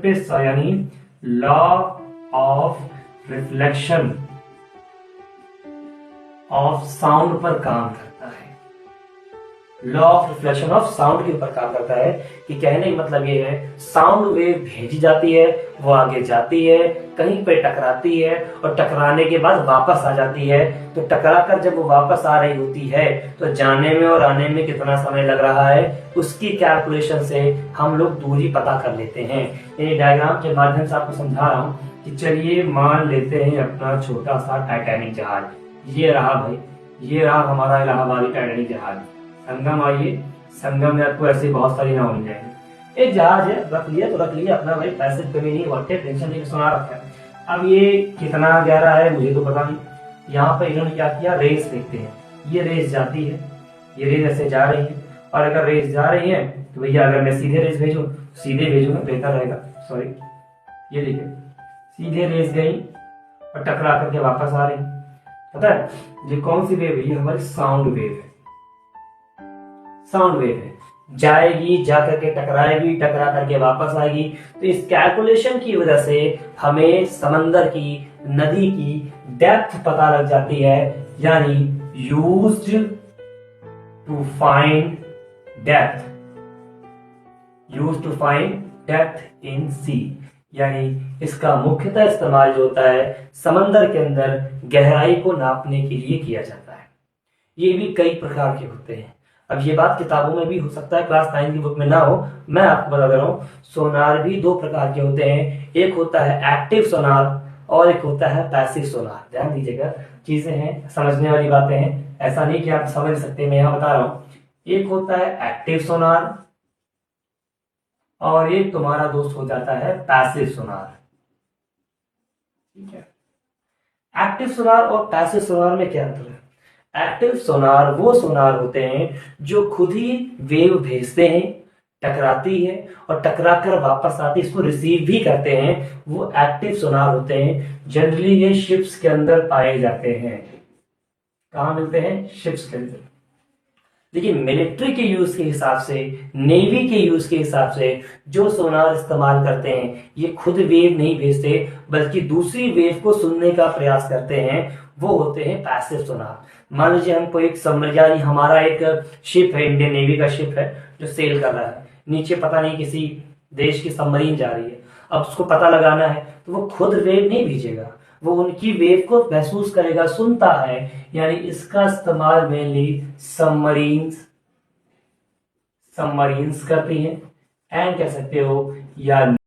यानी law of reflection of sound पर काम करता है। Law of reflection of sound के ऊपर काम करता है कि कहने का मतलब ये है साउंड वेव भेजी जाती है, वो आगे जाती है, कहीं पे टकराती है और टकराने के बाद वापस आ जाती है। तो टकरा कर जब वो वापस आ रही होती है तो जाने में और आने में कितना समय लग रहा है उसकी कैलकुलेशन से हम लोग दूरी पता कर लेते हैं। ये डायग्राम के माध्यम से आपको समझा रहा हूँ कि चलिए मान लेते हैं अपना छोटा सा टाइटैनिक जहाज, ये रहा भाई, ये रहा हमारा इलाहाबादी टाइटैनिक जहाज। संगम आइए, संगम में आपको ऐसे बहुत सारी नाव मिल जाएंगे। एक जहाज है, रख लिया तो रख लिया अपना भाई, पैसे कमी नहीं होते, टेंशन नहीं, सुना रखा है। अब ये कितना गहरा है मुझे तो पता नहीं। यहाँ पे इन्होंने क्या किया, रेस देखते हैं, ये रेस जाती है, ये रेस ऐसे जा रही है, और अगर रेस जा रही है तो भैया अगर मैं सीधे रेस भेजूं, सीधे भेजूंगा बेहतर रहेगा। सॉरी, ये देखिए सीधे रेस गई और टकरा करके वापस आ रही। पता है ये कौन सी वेव है, ये हमारी साउंड वेव है। साउंड वेव है, जाएगी, जाकर के टकराएगी, टकरा करके वापस आएगी। तो इस कैलकुलेशन की वजह से हमें समंदर की, नदी की डेप्थ पता लग जाती है, यानी used to find depth, used to find depth in sea, यानी इसका मुख्यतः इस्तेमाल जो होता है समंदर के अंदर गहराई को नापने के लिए किया जाता है। ये भी कई प्रकार के होते हैं। अब ये बात किताबों में भी हो सकता है, क्लास 9 की बुक में ना हो, मैं आपको बता दे रहा हूँ। सोनार भी दो प्रकार के होते हैं, एक होता है एक्टिव सोनार और एक होता है पैसिव सोनार। ध्यान दीजिएगा, चीजें हैं, समझने वाली बातें हैं, ऐसा नहीं कि आप समझ सकते, मैं यहाँ बता रहा हूँ। एक होता है एक्टिव सोनार और एक तुम्हारा दोस्त हो जाता है पैसिव सोनार। ठीक है, एक्टिव सोनार और पैसिव सोनार में क्या अंतर है? एक्टिव सोनार वो सोनार होते हैं जो खुद ही वेव भेजते हैं, टकराती है और टकरा कर वापस आती, इसको रिसीव भी करते हैं, वो एक्टिव सोनार होते हैं। जनरली ये शिप्स के अंदर पाए जाते हैं। कहां मिलते हैं? शिप्स के अंदर। देखिए मिलिट्री के यूज के हिसाब से, नेवी के यूज के हिसाब से जो सोनार इस्तेमाल करते हैं ये खुद वेव नहीं भेजते बल्कि दूसरी वेव को सुनने का प्रयास करते हैं, वो होते हैं पैसिव सोनार। मान लीजिए हमको एक समझानी, हमारा एक शिप है, इंडियन नेवी का शिप है जो सेल कर रहा है, नीचे पता नहीं किसी देश की सबमरीन जा रही है, अब उसको पता लगाना है तो वो खुद वेव नहीं भेजेगा, वो उनकी वेव को महसूस करेगा, सुनता है। यानी इसका इस्तेमाल मेनली सबमरीन्स करती हैं, एंड कह सकते हो या